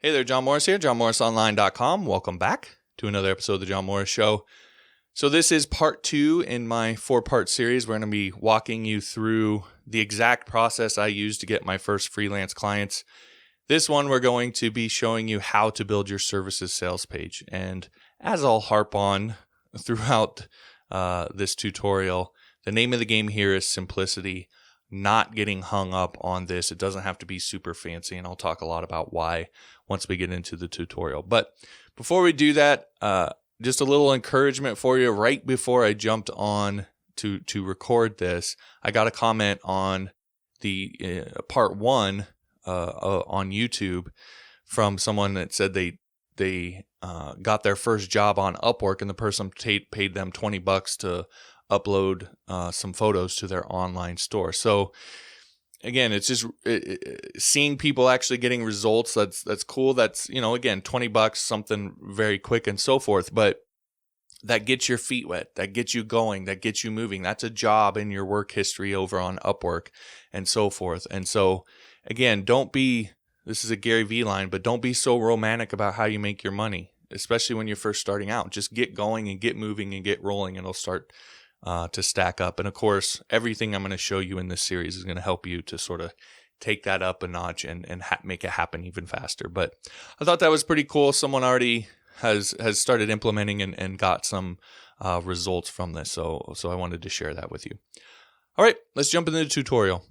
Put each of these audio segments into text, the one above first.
Hey there, John Morris here, johnmorrisonline.com. Welcome back to another episode of The John Morris Show. So this is part 2 in my 4-part series. We're going to be walking you through the exact process I used to get my first freelance clients. This one, we're going to be showing you how to build your services sales page. And as I'll harp on throughout this tutorial, the name of the game here is simplicity. Not getting hung up on this. It doesn't have to be super fancy, and I'll talk a lot about why once we get into the tutorial. But before we do that, just a little encouragement for you. Right before I jumped on to record this, I got a comment on the part 1 on YouTube from someone that said they got their first job on Upwork, and the person paid them $20 to upload some photos to their online store. So again, it's just seeing people actually getting results. That's cool. That's, again, $20, something very quick and so forth, but that gets your feet wet, that gets you going, that gets you moving. That's a job in your work history over on Upwork and so forth. And so again, this is a Gary Vee line, but don't be so romantic about how you make your money, especially when you're first starting out. Just get going and get moving and get rolling, and it'll start to stack up. And of course, everything I'm going to show you in this series is going to help you to sort of take that up a notch and make it happen even faster. But I thought that was pretty cool. Someone already has started implementing and got some results from this. So I wanted to share that with you. All right, let's jump into the tutorial.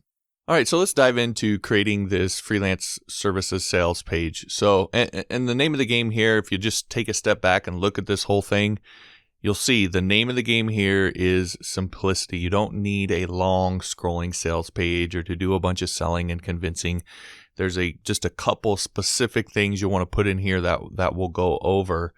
All right, so let's dive into creating this freelance services sales page. So, and the name of the game here, if you just take a step back and look at this whole thing, you'll see the name of the game here is simplicity. You don't need a long scrolling sales page or to do a bunch of selling and convincing. There's just a couple specific things you want to put in here that we'll go over,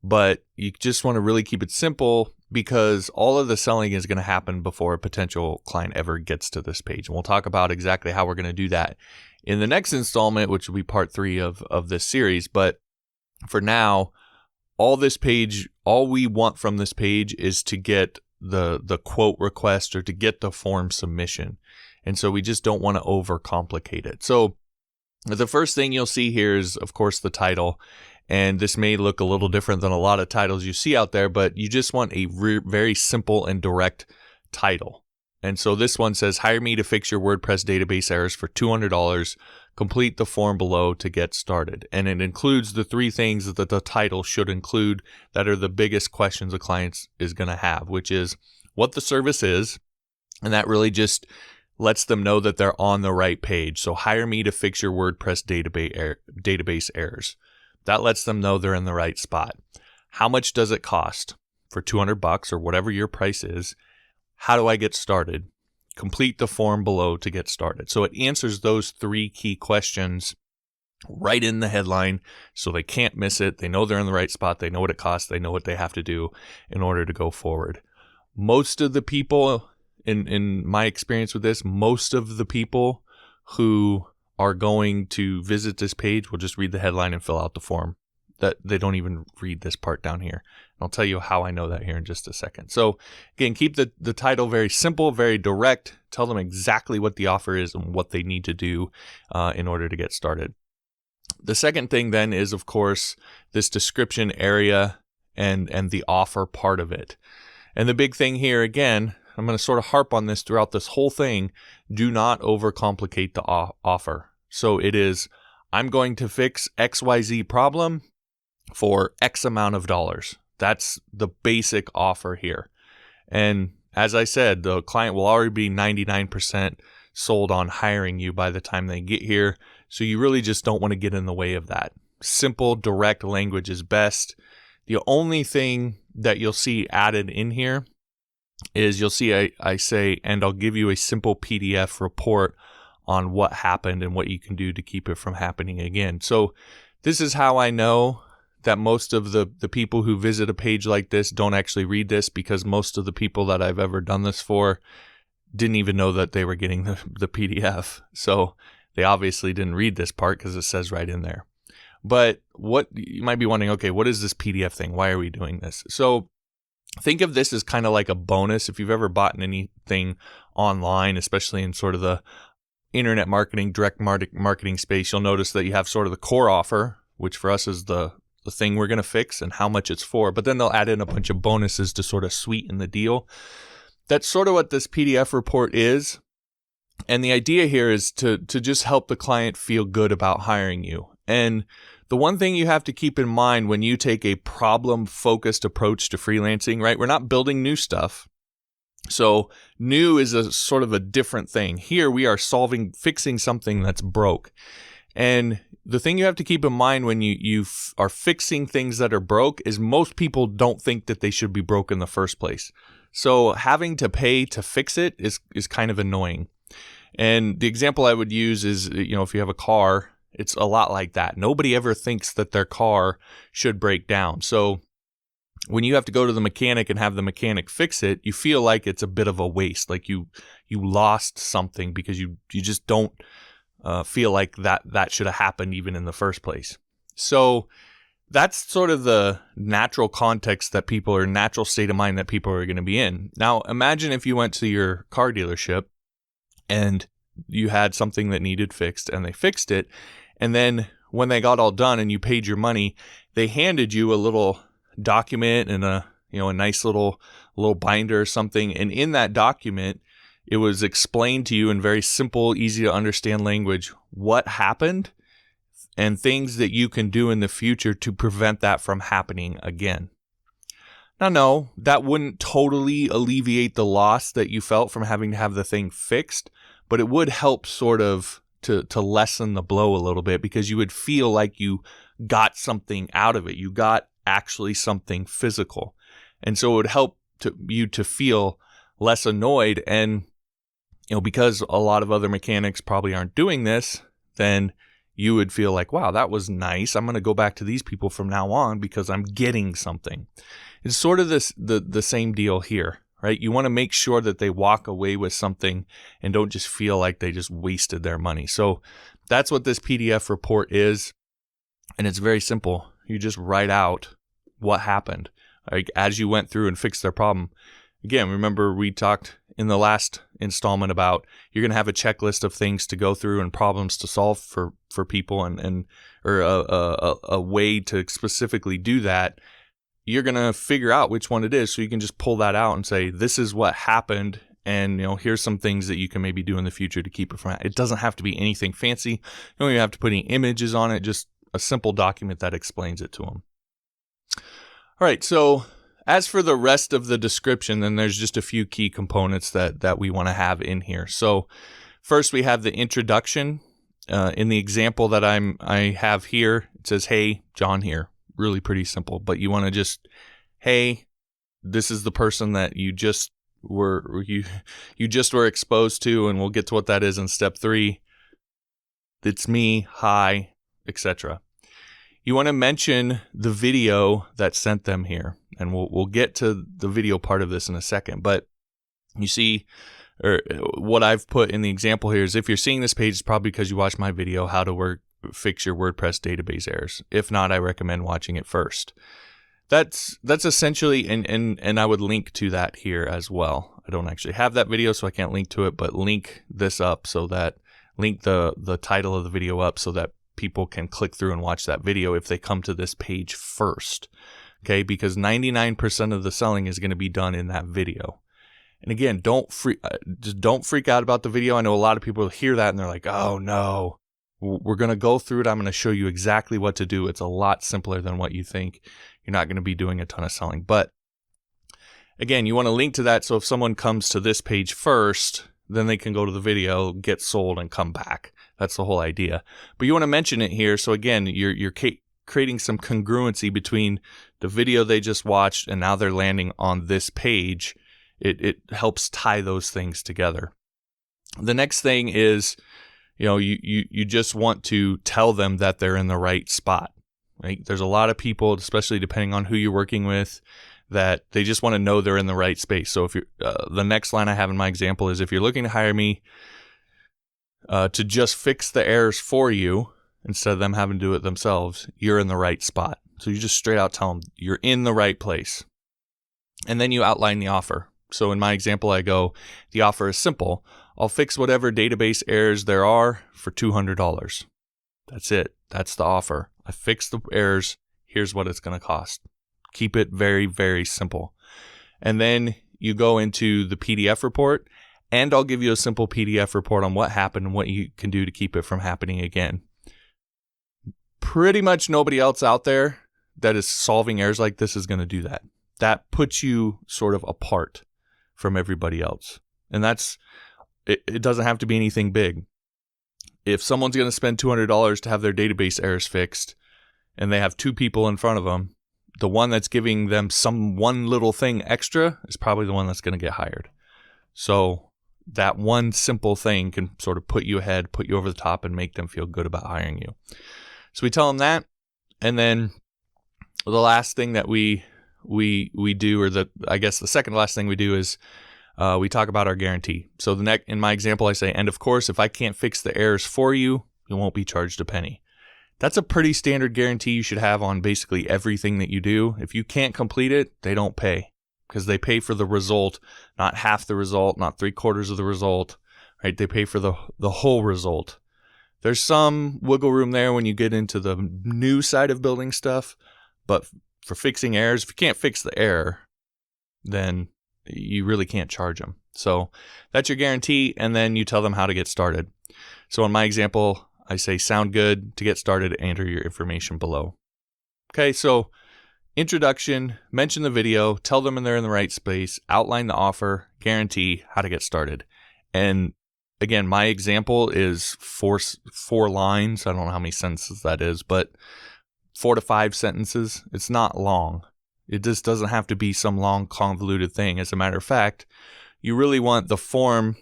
but you just want to really keep it simple because all of the selling is going to happen before a potential client ever gets to this page. And we'll talk about exactly how we're going to do that in the next installment, which will be part 3 of this series. But for now, all we want from this page is to get the quote request or to get the form submission. And so we just don't want to overcomplicate it. So the first thing you'll see here is, of course, the title. And this may look a little different than a lot of titles you see out there, but you just want a very simple and direct title. And so this one says, hire me to fix your WordPress database errors for $200. Complete the form below to get started. And it includes the 3 things that the title should include that are the biggest questions a client is going to have, which is what the service is. And that really just lets them know that they're on the right page. So hire me to fix your WordPress database errors. That lets them know they're in the right spot. How much does it cost? For $200 or whatever your price is. How do I get started? Complete the form below to get started. So it answers those 3 key questions right in the headline so they can't miss it. They know they're in the right spot. They know what it costs. They know what they have to do in order to go forward. Most of the people, in my experience with this, most of the people who are going to visit this page will just read the headline and fill out the form. That they don't even read this part down here. I'll tell you how I know that here in just a second. So again, keep the title very simple, very direct. Tell them exactly what the offer is and what they need to do in order to get started. The second thing then is, of course, this description area and the offer part of it. And the big thing here, again, I'm going to sort of harp on this throughout this whole thing. Do not overcomplicate the offer. So it is, I'm going to fix XYZ problem for X amount of dollars. That's the basic offer here. And as I said, the client will already be 99% sold on hiring you by the time they get here. So you really just don't want to get in the way of that. Simple, direct language is best. The only thing that you'll see added in here is you'll see I say, and I'll give you a simple PDF report on what happened and what you can do to keep it from happening again. So this is how I know that most of the people who visit a page like this don't actually read this, because most of the people that I've ever done this for didn't even know that they were getting the PDF. So they obviously didn't read this part because it says right in there. But what you might be wondering, okay, what is this PDF thing? Why are we doing this? So think of this as kind of like a bonus. If you've ever bought anything online, especially in sort of the internet marketing, direct marketing space, you'll notice that you have sort of the core offer, which for us is the thing we're going to fix and how much it's for. But then they'll add in a bunch of bonuses to sort of sweeten the deal. That's sort of what this PDF report is. And the idea here is to just help the client feel good about hiring you. And the one thing you have to keep in mind when you take a problem-focused approach to freelancing, right? We're not building new stuff. So new is a sort of a different thing. Here we are fixing something that's broke. And the thing you have to keep in mind when you are fixing things that are broke is most people don't think that they should be broke in the first place. So having to pay to fix it is kind of annoying. And the example I would use is, if you have a car, it's a lot like that. Nobody ever thinks that their car should break down. So when you have to go to the mechanic and have the mechanic fix it, you feel like it's a bit of a waste, like you lost something because you just don't feel like that should have happened even in the first place. So that's sort of the natural context that people, or natural state of mind that people are going to be in. Now, imagine if you went to your car dealership and you had something that needed fixed and they fixed it. And then when they got all done and you paid your money, they handed you a little document and a nice little binder or something. And in that document, it was explained to you in very simple, easy to understand language what happened and things that you can do in the future to prevent that from happening again. Now, no, that wouldn't totally alleviate the loss that you felt from having to have the thing fixed, but it would help sort of to lessen the blow a little bit, because you would feel like you got something out of it. You got actually something physical. And so it would help you to feel less annoyed. And, because a lot of other mechanics probably aren't doing this, then you would feel like, wow, that was nice. I'm going to go back to these people from now on because I'm getting something. It's sort of the same deal here, right? You want to make sure that they walk away with something and don't just feel like they just wasted their money. So that's what this PDF report is. And it's very simple. You just write out what happened, like, as you went through and fixed their problem. Again, remember we talked in the last installment about you're going to have a checklist of things to go through and problems to solve for people or a way to specifically do that. You're going to figure out which one it is, so you can just pull that out and say, this is what happened, and here's some things that you can maybe do in the future to keep it from that. It doesn't have to be anything fancy. You don't even have to put any images on it, just a simple document that explains it to them. All right, so as for the rest of the description, then there's just a few key components that we want to have in here. So first we have the introduction. In the example that I have here, it says, hey, John here. Really pretty simple, but you want to just, hey, this is the person that you just were exposed to, and we'll get to what that is in step 3. It's me, hi, etc. You want to mention the video that sent them here, and we'll get to the video part of this in a second. But you see, or what I've put in the example here is, if you're seeing this page, it's probably because you watched my video, how to fix your WordPress database errors. If not, I recommend watching it first. That's essentially, and I would link to that here as well. I don't actually have that video, so I can't link to it, but link this up so that, link the title of the video up so that people can click through and watch that video if they come to this page first. Okay, because 99% of the selling is going to be done in that video. And again, just don't freak out about the video. I know a lot of people hear that and they're like, oh no. We're going to go through it. I'm going to show you exactly what to do. It's a lot simpler than what you think. You're not going to be doing a ton of selling. But again, you want to link to that, so if someone comes to this page first, then they can go to the video, get sold, and come back. That's the whole idea. But you want to mention it here. So again, you're creating some congruency between the video they just watched and now they're landing on this page. It helps tie those things together. The next thing is, you just want to tell them that they're in the right spot, right? There's a lot of people, especially depending on who you're working with, that they just want to know they're in the right space. So if you're, the next line I have in my example is, if you're looking to hire me to just fix the errors for you instead of them having to do it themselves, you're in the right spot. So you just straight out tell them you're in the right place. And then you outline the offer. So in my example, I go, the offer is simple. I'll fix whatever database errors there are for $200. That's it. That's the offer. I fixed the errors. Here's what it's going to cost. Keep it very, very simple. And then you go into the PDF report, and I'll give you a simple PDF report on what happened and what you can do to keep it from happening again. Pretty much nobody else out there that is solving errors like this is going to do that. That puts you sort of apart from everybody else. And it doesn't have to be anything big. If someone's going to spend $200 to have their database errors fixed, and they have two people in front of them, the one that's giving them some one little thing extra is probably the one that's going to get hired. So that one simple thing can sort of put you ahead, put you over the top, and make them feel good about hiring you. So we tell them that, and then the last thing that we do, or the second to last thing we do is we talk about our guarantee. So in my example, I say, and of course, if I can't fix the errors for you, you won't be charged a penny. That's a pretty standard guarantee you should have on basically everything that you do. If you can't complete it, they don't pay, because they pay for the result, not half the result, not 3/4 of the result, right? They pay for the whole result. There's some wiggle room there when you get into the new side of building stuff, but for fixing errors, if you can't fix the error, then you really can't charge them. So that's your guarantee, and then you tell them how to get started. So in my example, I say, sound good. To get started, enter your information below. Okay, so introduction, mention the video, tell them they're in the right space, outline the offer, guarantee, how to get started. And again, my example is four lines. I don't know how many sentences that is, but 4 to 5 sentences. It's not long. It just doesn't have to be some long, convoluted thing. As a matter of fact, you really want the form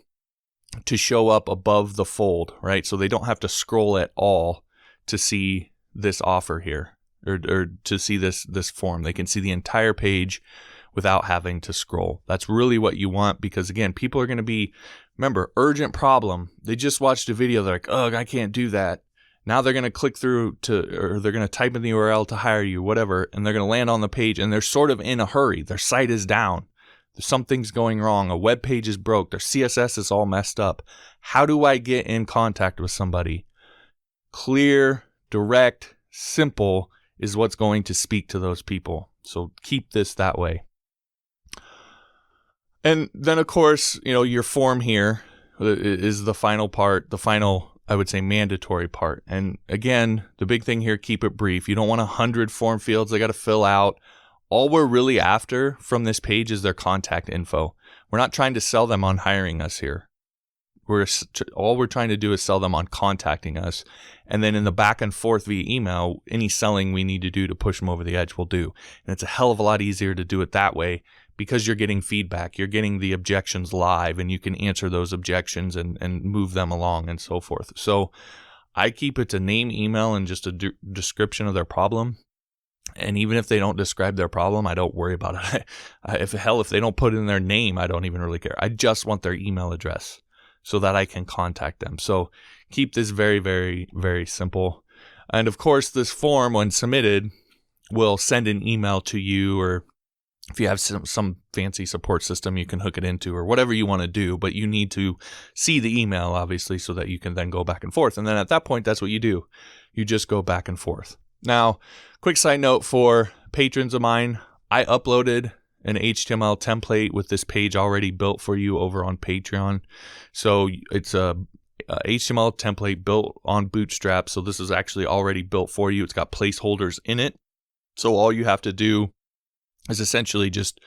to show up above the fold, right? So they don't have to scroll at all to see this offer here, or to see this form. They can see the entire page without having to scroll. That's really what you want, because again, people are going to be, remember, urgent problem. They just watched a video. They're like, ugh, I can't do that. Now they're going to click through or they're going to type in the URL to hire you, whatever, and they're going to land on the page, and they're sort of in a hurry. Their site is down. Something's going wrong. A web page is broke. Their CSS is all messed up. How do I get in contact with somebody? Clear, direct, simple is what's going to speak to those people. So keep this that way. And then, of course, your form here is the final part, I would say, mandatory part. And again, the big thing here, keep it brief. You don't want 100 form fields they got to fill out. All we're really after from this page is their contact info. We're not trying to sell them on hiring us here. All we're trying to do is sell them on contacting us. And then in the back and forth via email, any selling we need to do to push them over the edge, we'll do. And it's a hell of a lot easier to do it that way, because you're getting feedback. You're getting the objections live, and you can answer those objections and move them along and so forth. So I keep it to name, email, and just a description of their problem. And even if they don't describe their problem, I don't worry about it. If they don't put in their name, I don't even really care. I just want their email address so that I can contact them. So keep this very, very, very simple. And of course, this form, when submitted, will send an email to you, or if you have some fancy support system you can hook it into, or whatever you want to do, but you need to see the email, obviously, so that you can then go back and forth. And then at that point, that's what you do. You just go back and forth. Now, quick side note for patrons of mine, I uploaded an HTML template with this page already built for you over on Patreon. So it's a HTML template built on Bootstrap. So this is actually already built for you. It's got placeholders in it. So all you have to do is essentially just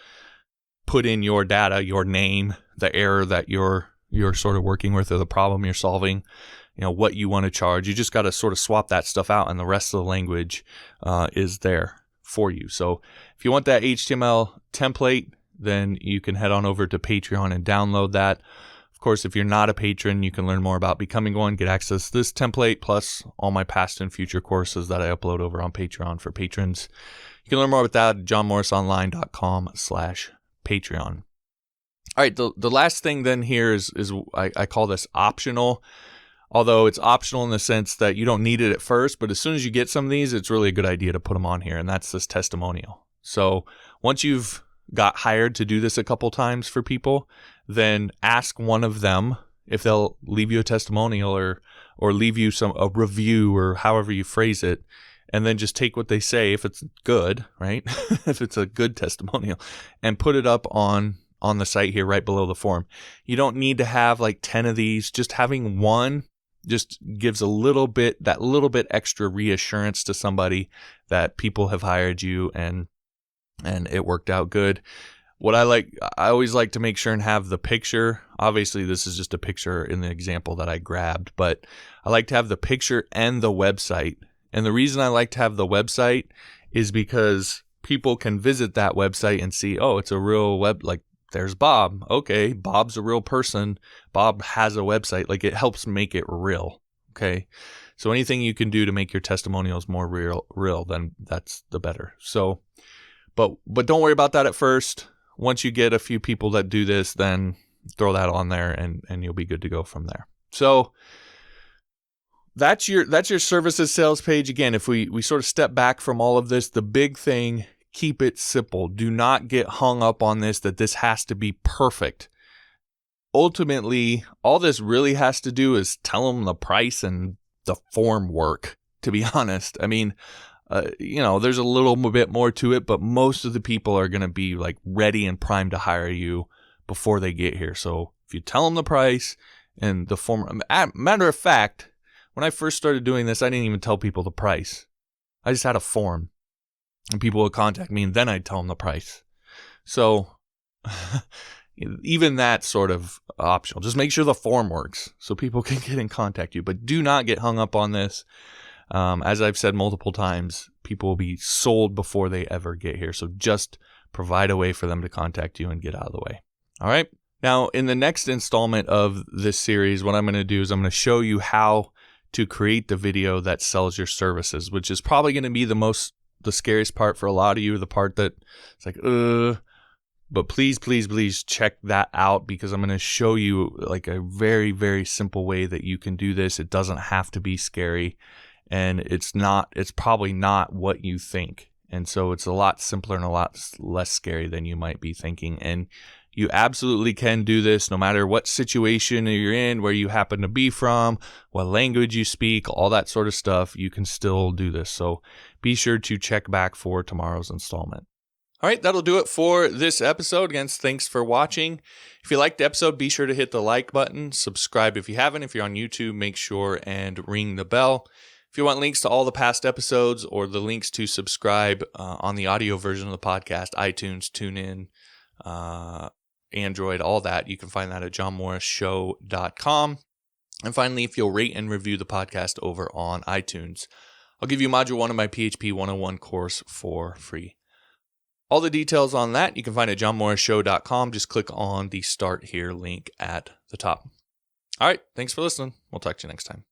put in your data, your name, the error that you're sort of working with, or the problem you're solving, what you want to charge. You just got to sort of swap that stuff out, and the rest of the language is there for you. So if you want that HTML template, then you can head on over to Patreon and download that. Of course, if you're not a patron, you can learn more about becoming one, get access to this template, plus all my past and future courses that I upload over on Patreon for patrons. You can learn more about that at johnmorrisonline.com/Patreon. All right, the last thing then here is I call this optional, although it's optional in the sense that you don't need it at first, but as soon as you get some of these, it's really a good idea to put them on here, and that's this testimonial. So once you've got hired to do this a couple times for people, then ask one of them if they'll leave you a testimonial, or or leave you a review or however you phrase it, and then just take what they say if it's good, right? If it's a good testimonial, and put it up on the site here right below the form. You don't need to have like 10 of these. Just having one just gives that little bit extra reassurance to somebody that people have hired you and it worked out good. I always like to make sure and have the picture. Obviously, this is just a picture in the example that I grabbed, but I like to have the picture and the website. And the reason I like to have the website is because people can visit that website and see, oh, it's a real there's Bob. Okay, Bob's a real person. Bob has a website. Like, it helps make it real. Okay, so anything you can do to make your testimonials more real, then that's the better. So, but don't worry about that at first. Once you get a few people that do this, then throw that on there, and you'll be good to go from there. So that's your services sales page. Again, if we sort of step back from all of this, the big thing, keep it simple. Do not get hung up on this, that this has to be perfect. Ultimately, all this really has to do is tell them the price and the form work, to be honest. I mean, there's a little bit more to it, but most of the people are going to be like ready and primed to hire you before they get here. So if you tell them the price and the form, matter of fact, when I first started doing this, I didn't even tell people the price. I just had a form. And people would contact me, and then I'd tell them the price. So even that's sort of optional. Just make sure the form works so people can get in contact you. But do not get hung up on this. As I've said multiple times, people will be sold before they ever get here. So just provide a way for them to contact you and get out of the way. All right. Now, in the next installment of this series, what I'm going to do is I'm going to show you how to create the video that sells your services, which is probably going to be the scariest part for a lot of you, the part that it's like, but please check that out, because I'm going to show you like a very, very simple way that you can do this. It doesn't have to be scary, and it's probably not what you think. And so it's a lot simpler and a lot less scary than you might be thinking. And you absolutely can do this no matter what situation you're in, where you happen to be from, what language you speak, all that sort of stuff. You can still do this. So be sure to check back for tomorrow's installment. All right, that'll do it for this episode. Again, thanks for watching. If you liked the episode, be sure to hit the like button. Subscribe if you haven't. If you're on YouTube, make sure and ring the bell. If you want links to all the past episodes or the links to subscribe on the audio version of the podcast, iTunes, TuneIn, Android, all that, you can find that at johnmorrisshow.com. And finally, if you'll rate and review the podcast over on iTunes, I'll give you Module 1 of my PHP 101 course for free. All the details on that you can find at johnmorrisshow.com. Just click on the Start Here link at the top. All right, thanks for listening. We'll talk to you next time.